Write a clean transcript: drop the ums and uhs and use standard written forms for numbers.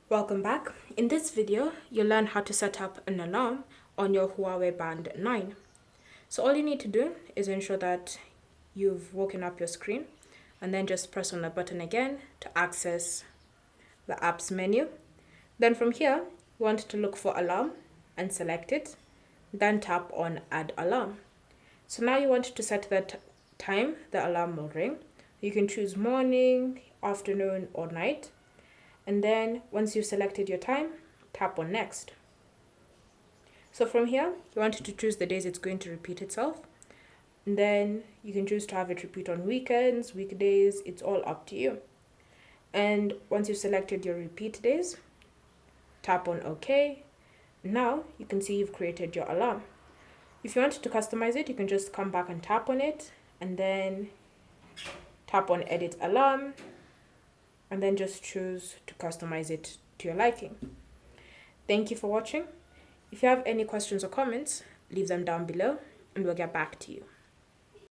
Welcome back. In this video, you'll learn how to set up an alarm on your Huawei Band 9. So all you need to do is ensure that you've woken up your screen and then just press on the button again to access the apps menu. Then from here, you want to look for alarm and select it, then tap on add alarm. So now you want to set the time the alarm will ring. You can choose morning, afternoon, or night. And then once you've selected your time, tap on next. So from here, you want to choose the days it's going to repeat itself. And then you can choose to have it repeat on weekends, weekdays, it's all up to you. And once you've selected your repeat days, tap on OK. Now you can see you've created your alarm. If you want to customize it, you can just come back and tap on it and then tap on edit alarm and then just choose to customize it to your liking. Thank you for watching. If you have any questions or comments, leave them down below and we'll get back to you.